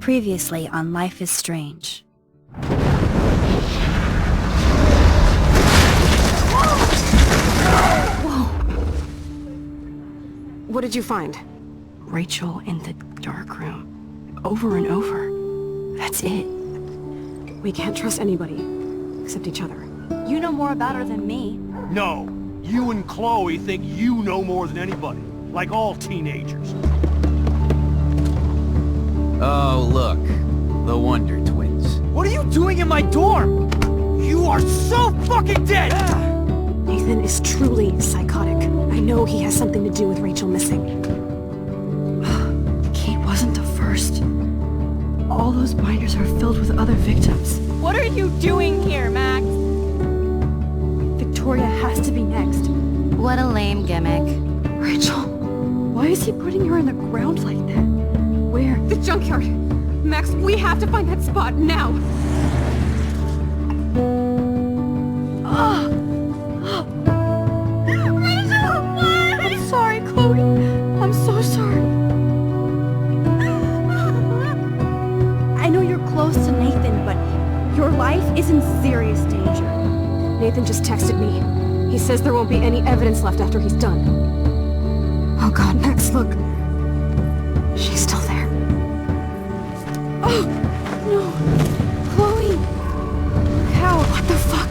Previously on Life is Strange. Whoa! What did you find? Rachel in the dark room. Over and over. That's it. We can't trust anybody, except each other. You know more about her than me. No, you and Chloe think you know more than anybody, like all teenagers. Oh, look. The Wonder Twins. What are you doing in my dorm? You are so fucking dead! Nathan is truly psychotic. I know he has something to do with Rachel missing. Kate wasn't the first. All those binders are filled with other victims. What are you doing here, Max? Victoria has to be next. What a lame gimmick. Rachel, why is he putting her in the ground like that? Where? The junkyard! Max, we have to find that spot, now! Rachel, why? I'm sorry, Chloe. I'm so sorry. I know you're close to Nathan, but your life is in serious danger. Nathan just texted me. He says there won't be any evidence left after he's done. Oh god, Max, look. She's still there. Oh, no. Chloe! How? What the fuck?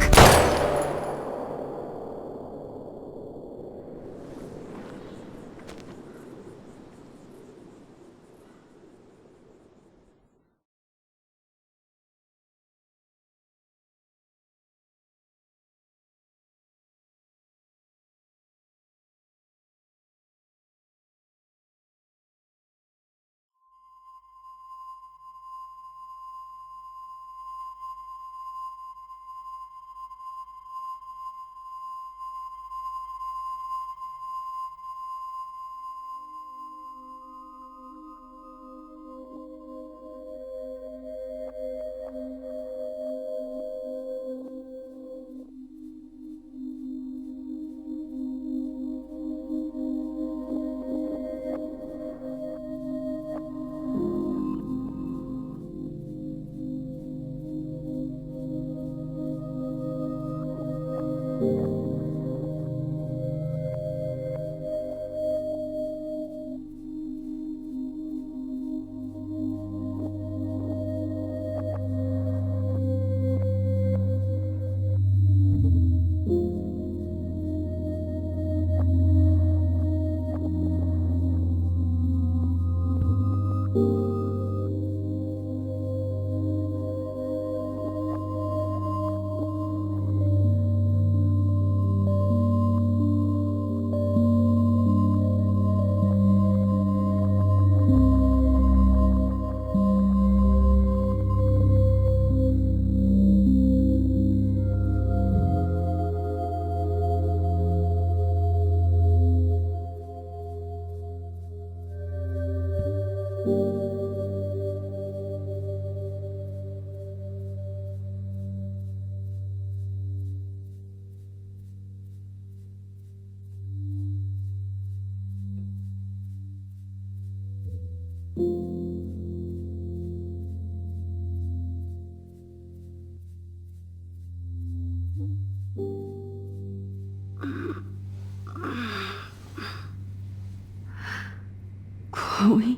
Chloe?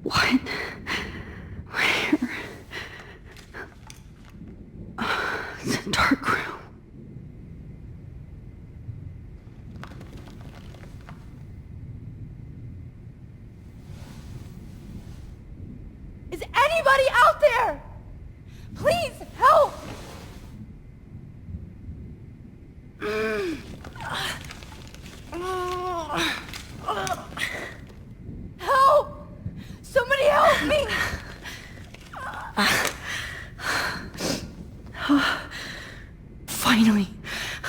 What? Where? It's a dark room. Is anybody out there? Please, help! Help! Somebody help me! Finally,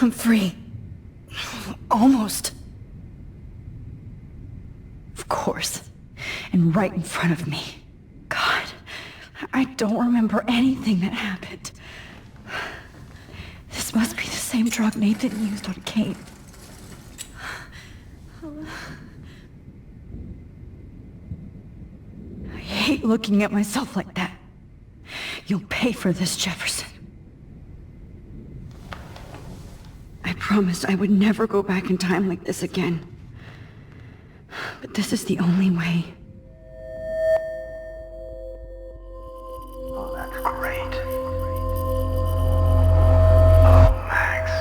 I'm free. Almost. Of course. And right in front of me. God, I don't remember anything that happened. This must be the same drug Nathan used on Kate. hate looking at myself like that. You'll pay for this, Jefferson. I promised I would never go back in time like this again. But this is the only way. Oh, that's great. Oh, Max.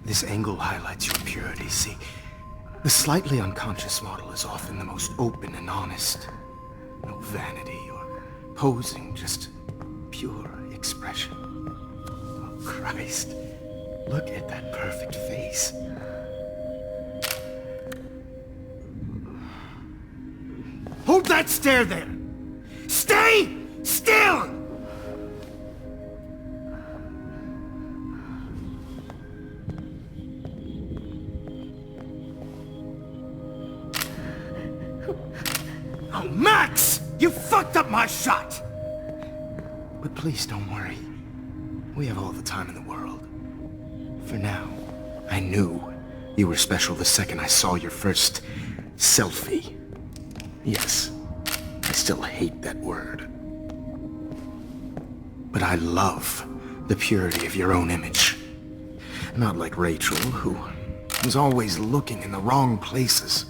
This angle highlights your purity, see? The slightly unconscious model is often the most open and honest. No vanity or posing, just pure expression. Oh, Christ. Look at that perfect face. Hold that stare there! Stay still! Oh, Max! You fucked up my shot! But please don't worry. We have all the time in the world. For now, I knew you were special the second I saw your first selfie. Yes, I still hate that word. But I love the purity of your own image. Not like Rachel, who was always looking in the wrong places.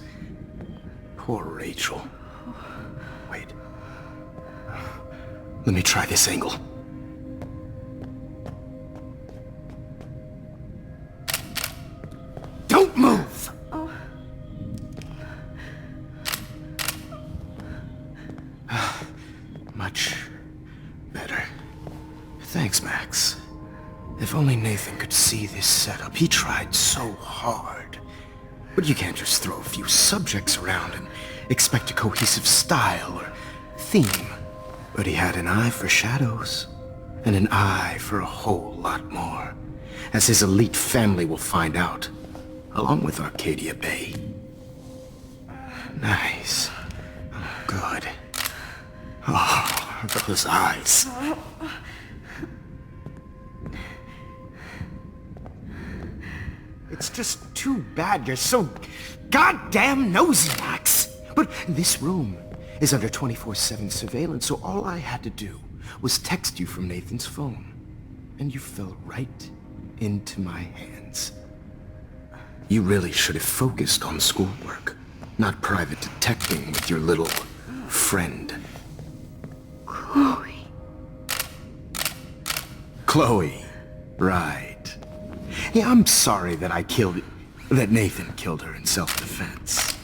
Poor Rachel. Wait. Let me try this angle. Don't move! Much better. Thanks, Max. If only Nathan could see this setup. He tried so hard. But you can't just throw a few subjects around and expect a cohesive style or theme. But he had an eye for shadows, and an eye for a whole lot more, as his elite family will find out, along with Arcadia Bay. Nice. Oh, good. Oh, those eyes. It's just too bad you're so goddamn nosy, Max. But this room is under 24/7 surveillance, so all I had to do was text you from Nathan's phone. And you fell right into my hands. You really should have focused on schoolwork, not private detecting with your little friend. Chloe. Chloe. Right. Yeah, I'm sorry that that Nathan killed her in self-defense.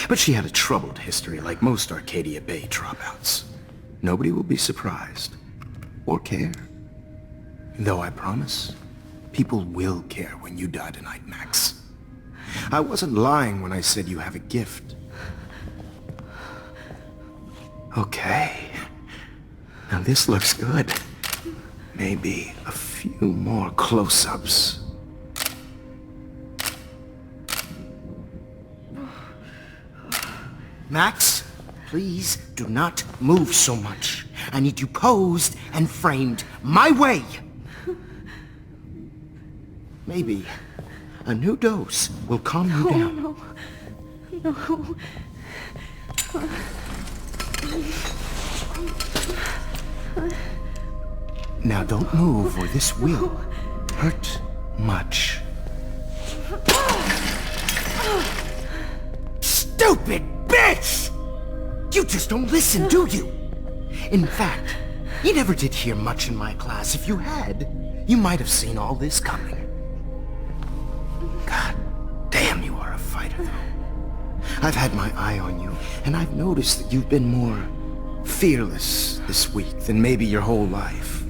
But she had a troubled history like most Arcadia Bay dropouts. Nobody will be surprised. Or care. Though I promise, people will care when you die tonight, Max. I wasn't lying when I said you have a gift. Okay. Now this looks good. Maybe a few more close-ups. Max, please do not move so much. I need you posed and framed my way. Maybe a new dose will calm you down. No. Now don't move or this will hurt much. Stupid bitch! You just don't listen, do you? In fact, you never did hear much in my class. If you had, you might have seen all this coming. God damn, you are a fighter, though. I've had my eye on you, and I've noticed that you've been more fearless this week than maybe your whole life.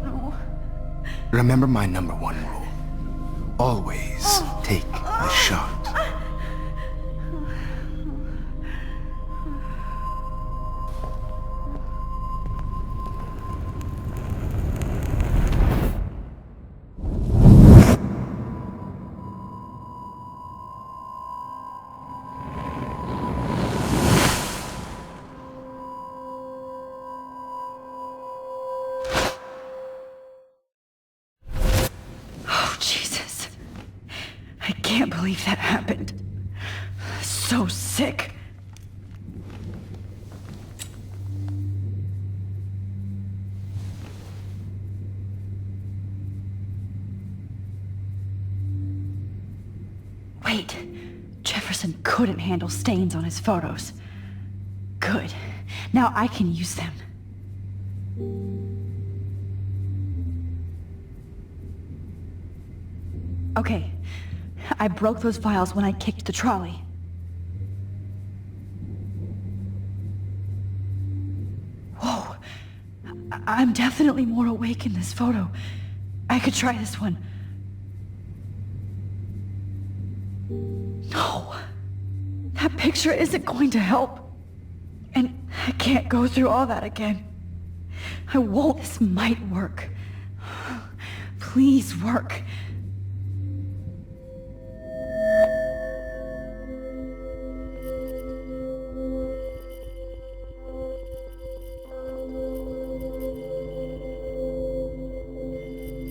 No. Remember my #1 rule. Always take a shot. I can't believe that happened. So sick. Wait, Jefferson couldn't handle stains on his photos. Good. Now I can use them. Okay, I broke those files when I kicked the trolley. Whoa, I'm definitely more awake in this photo. I could try this one. No, that picture isn't going to help. And I can't go through all that again. I won't. This might work. Please work.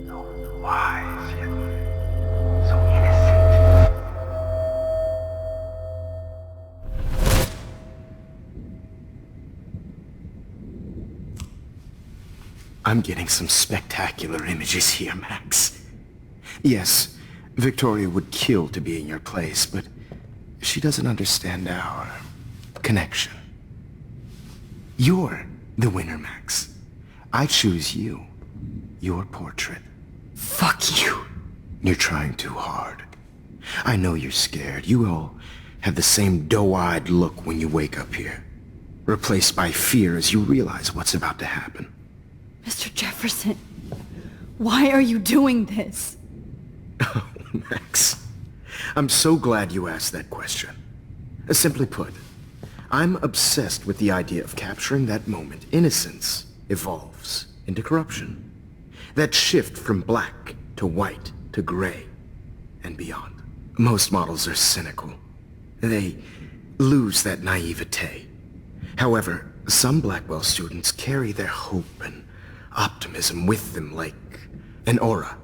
So wise, yet so innocent. I'm getting some spectacular images here, Max. Yes, Victoria would kill to be in your place, but she doesn't understand our connection. You're the winner, Max. I choose you. Your portrait. Fuck you. You're trying too hard. I know you're scared. You all have the same doe-eyed look when you wake up here, replaced by fear as you realize what's about to happen. Mr. Jefferson, why are you doing this? Oh, Max. I'm so glad you asked that question. Simply put, I'm obsessed with the idea of capturing that moment innocence evolves into corruption. That shift from black to white to gray and beyond. Most models are cynical. They lose that naivete. However, some Blackwell students carry their hope and optimism with them like an aura.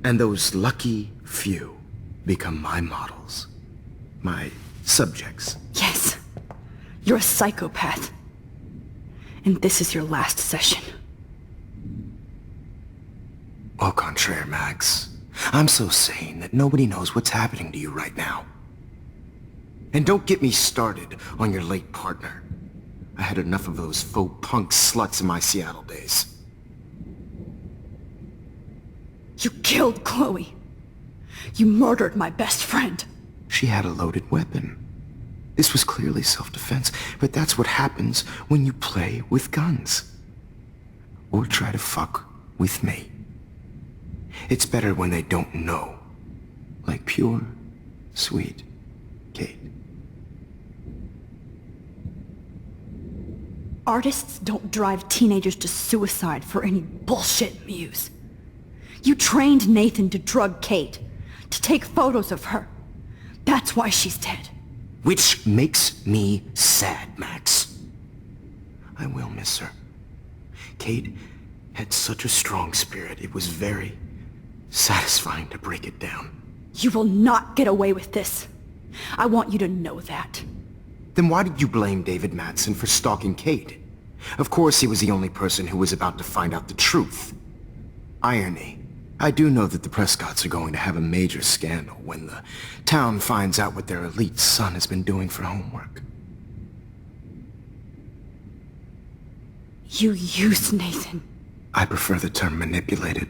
And those lucky few become my models. My subjects. Yes, you're a psychopath. And this is your last session. Au contraire, Max. I'm so sane that nobody knows what's happening to you right now. And don't get me started on your late partner. I had enough of those faux punk sluts in my Seattle days. You killed Chloe. You murdered my best friend. She had a loaded weapon. This was clearly self-defense, but that's what happens when you play with guns. Or try to fuck with me. It's better when they don't know. Like pure, sweet Kate. Artists don't drive teenagers to suicide for any bullshit muse. You trained Nathan to drug Kate, to take photos of her. That's why she's dead. Which makes me sad, Max. I will miss her. Kate had such a strong spirit, it was very satisfying to break it down. You will not get away with this. I want you to know that. Then why did you blame David Madsen for stalking Kate? Of course he was the only person who was about to find out the truth. Irony. I do know that the Prescotts are going to have a major scandal when the town finds out what their elite son has been doing for homework. You used Nathan. I prefer the term manipulated.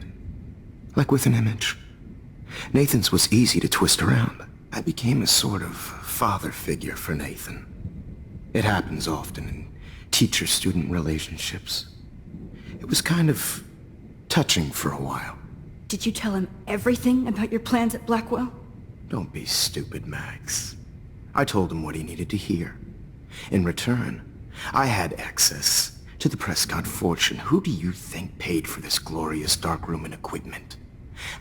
Like with an image. Nathan's was easy to twist around. I became a sort of father figure for Nathan. It happens often in teacher-student relationships. It was kind of touching for a while. Did you tell him everything about your plans at Blackwell? Don't be stupid, Max. I told him what he needed to hear. In return, I had access to the Prescott fortune. Who do you think paid for this glorious darkroom and equipment?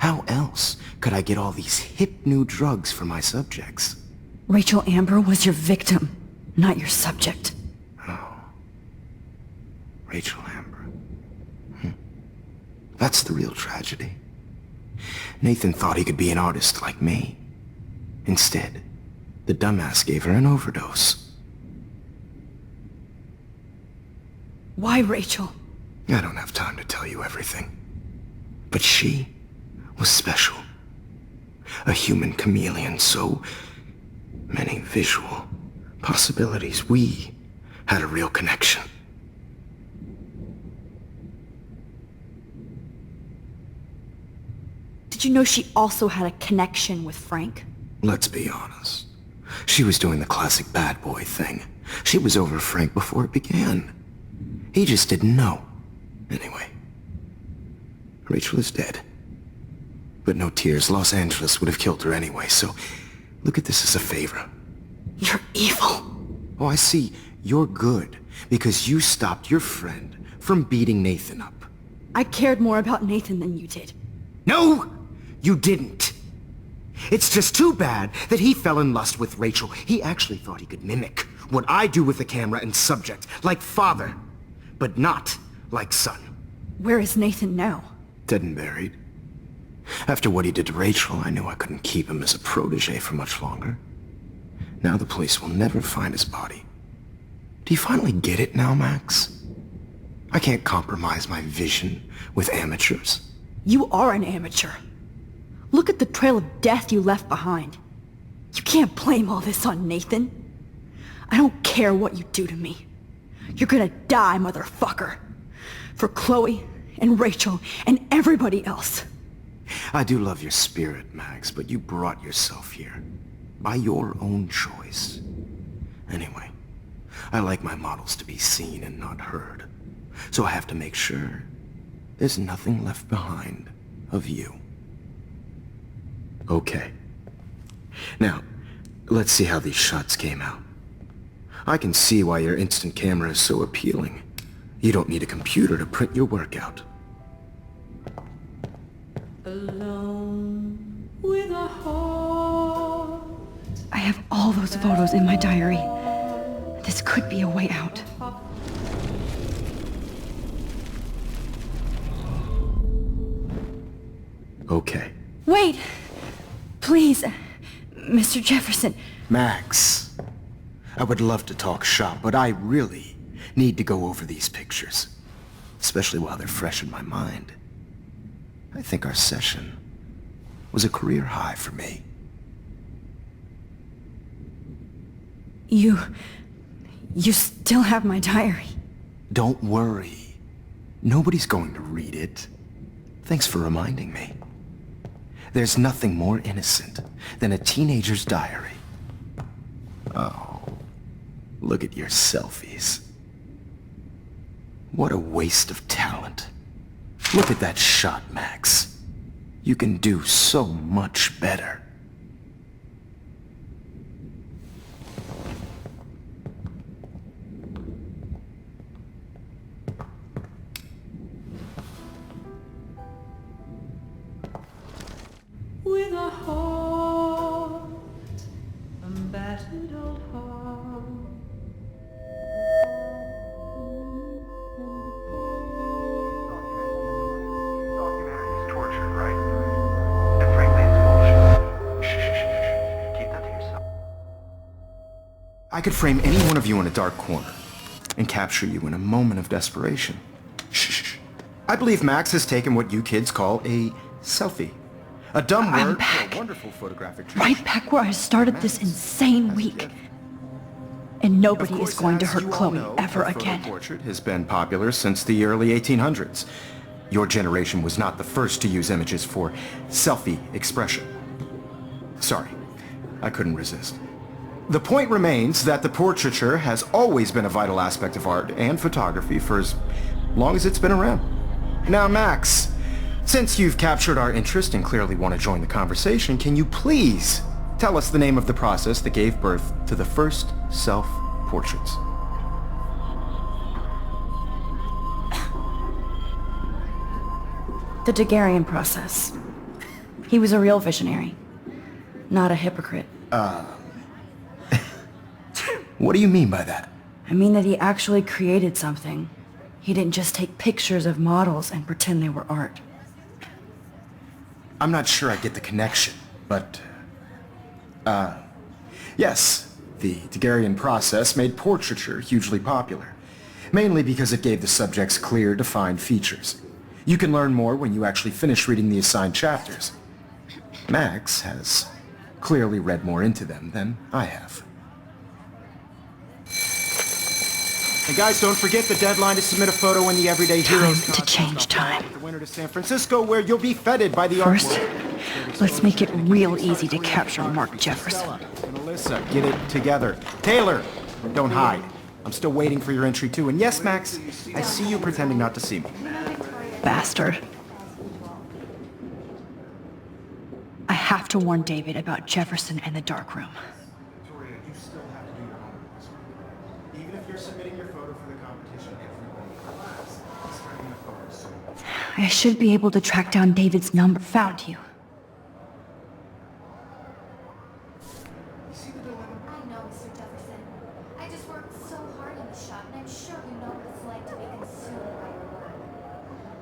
How else could I get all these hip new drugs for my subjects? Rachel Amber was your victim, not your subject. Oh. Rachel Amber. That's the real tragedy. Nathan thought he could be an artist like me. Instead, the dumbass gave her an overdose. Why Rachel? I don't have time to tell you everything. But she was special. A human chameleon, so many visual possibilities. We had a real connection. Did you know she also had a connection with Frank? Let's be honest. She was doing the classic bad boy thing. She was over Frank before it began. He just didn't know. Anyway, Rachel is dead. But no tears. Los Angeles would have killed her anyway, so look at this as a favor. You're evil. Oh, I see. You're good because you stopped your friend from beating Nathan up. I cared more about Nathan than you did. No, you didn't. It's just too bad that he fell in lust with Rachel. He actually thought he could mimic what I do with the camera and subject, like father, but not like son. Where is Nathan now? Dead and buried. After what he did to Rachel, I knew I couldn't keep him as a protege for much longer. Now the police will never find his body. Do you finally get it now, Max? I can't compromise my vision with amateurs. You are an amateur. Look at the trail of death you left behind. You can't blame all this on Nathan. I don't care what you do to me. You're gonna die, motherfucker. For Chloe and Rachel and everybody else. I do love your spirit, Max, but you brought yourself here. By your own choice. Anyway, I like my models to be seen and not heard. So I have to make sure there's nothing left behind of you. Okay. Now, let's see how these shots came out. I can see why your instant camera is so appealing. You don't need a computer to print your work out. Alone with a heart. I have all those photos in my diary. This could be a way out. Okay. Wait! Please, Mr. Jefferson. Max, I would love to talk shop, but I really need to go over these pictures. Especially while they're fresh in my mind. I think our session was a career high for me. You still have my diary. Don't worry. Nobody's going to read it. Thanks for reminding me. There's nothing more innocent than a teenager's diary. Oh, look at your selfies. What a waste of talent. Look at that shot, Max. You can do so much better. With a heart, a battered old heart. Documentary's torture, right? And frankly, it's bullshit. Shh. Keep that to yourself. I could frame any one of you in a dark corner and capture you in a moment of desperation. Shh. I believe Max has taken what you kids call a selfie. A dumb I'm word back. for a wonderful photographic treat. Right back where I started this insane week. And nobody is going to hurt Chloe ever again. Portrait has been popular since the early 1800s. Your generation was not the first to use images for selfie expression. Sorry, I couldn't resist. The point remains that the portraiture has always been a vital aspect of art and photography for as long as it's been around. Now, Max, since you've captured our interest and clearly want to join the conversation, can you please tell us the name of the process that gave birth to the first self-portraits? The Daguerrean process. He was a real visionary, not a hypocrite. What do you mean by that? I mean that he actually created something. He didn't just take pictures of models and pretend they were art. I'm not sure I get the connection, but Yes, the Daguerrean process made portraiture hugely popular, mainly because it gave the subjects clear, defined features. You can learn more when you actually finish reading the assigned chapters. Max has clearly read more into them than I have. And guys, don't forget the deadline to submit a photo in the Everyday Heroes Time to change time. The winner to San Francisco, where you'll be feted by the First, artwork. let's make it real easy to capture Mark Jefferson. And Alyssa, get it together. Taylor, don't hide. I'm still waiting for your entry too. And yes, Max, I see you pretending not to see me. Bastard. I have to warn David about Jefferson and the dark room. Victoria, you still have to do your homework. Even if you're submitting your photo for the competition, everyone in the class is starting a photo soon. I should be able to track down David's number. Found you. I know, Mr. Jefferson. I just worked so hard in the shop, and I'm sure you know what it's like to be consumed by your work.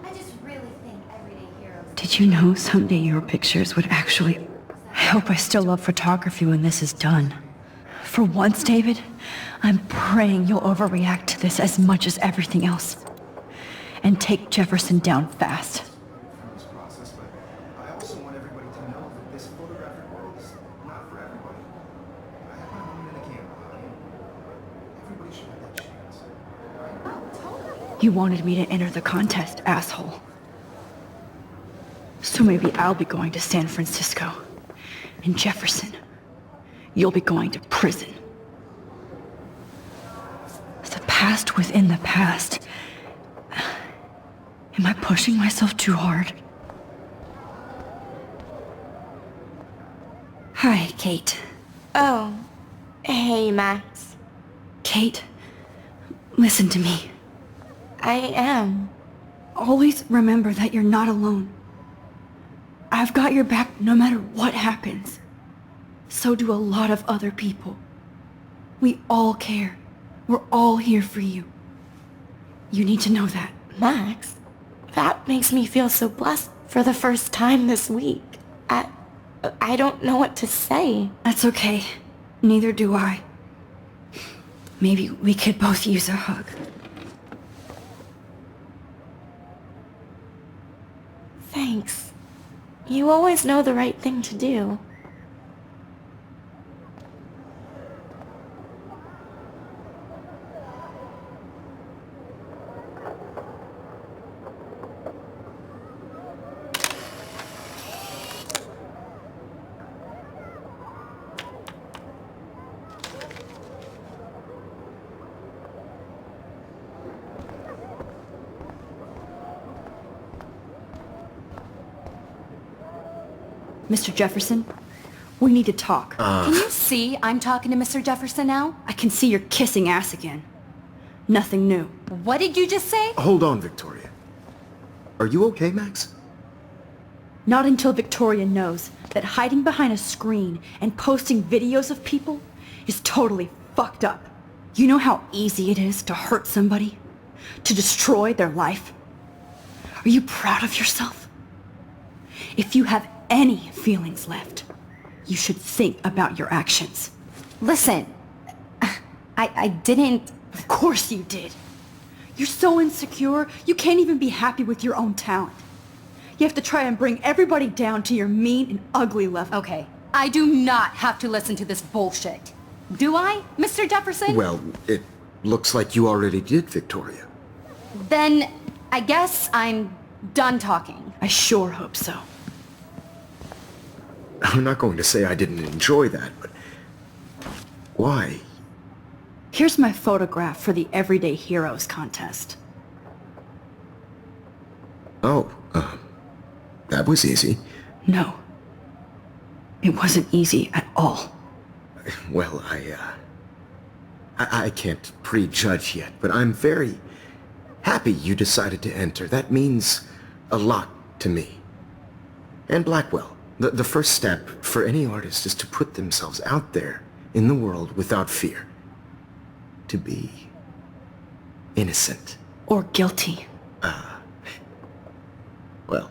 I just really think Everyday Heroes... Did you know someday your pictures would actually... I hope I still love photography when this is done. For once, David, I'm praying you'll overreact to this as much as everything else. And take Jefferson down fast. From this process, but I also want everybody to know that this photographic world is not for everybody. I have my moment in the camera, and everybody should have that chance. You wanted me to enter the contest, asshole. So maybe I'll be going to San Francisco. And Jefferson, you'll be going to prison. The past within the past. Am I pushing myself too hard? Hi, Kate. Oh. Hey, Max. Kate, listen to me. I am. Always remember that you're not alone. I've got your back no matter what happens. So do a lot of other people. We all care. We're all here for you. You need to know that. Max, that makes me feel so blessed for the first time this week. I don't know what to say. That's okay. Neither do I. Maybe we could both use a hug. Thanks. You always know the right thing to do. Mr. Jefferson, we need to talk. Can you see I'm talking to Mr. Jefferson now? I can see you're kissing ass again. Nothing new. What did you just say? Hold on, Victoria. Are you okay, Max? Not until Victoria knows that hiding behind a screen and posting videos of people is totally fucked up. You know how easy it is to hurt somebody? To destroy their life? Are you proud of yourself? If you have any feelings left, you should think about your actions. Listen, I didn't... Of course you did. You're so insecure, you can't even be happy with your own talent. You have to try and bring everybody down to your mean and ugly level. Okay, I do not have to listen to this bullshit. Do I, Mr. Jefferson? Well, it looks like you already did, Victoria. Then I guess I'm done talking. I sure hope so. I'm not going to say I didn't enjoy that, but... why? Here's my photograph for the Everyday Heroes contest. Oh, that was easy. No. It wasn't easy at all. Well, I can't prejudge yet, but I'm very happy you decided to enter. That means a lot to me. And Blackwell. The first step for any artist is to put themselves out there in the world without fear. To be innocent. Or guilty. Well,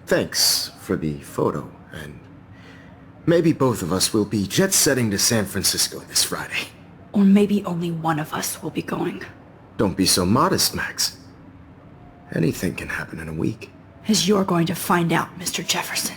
thanks for the photo, and Maybe both of us will be jet-setting to San Francisco this Friday. Or maybe only one of us will be going. Don't be so modest, Max. Anything can happen in a week. As you're going to find out, Mr. Jefferson.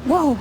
Whoa!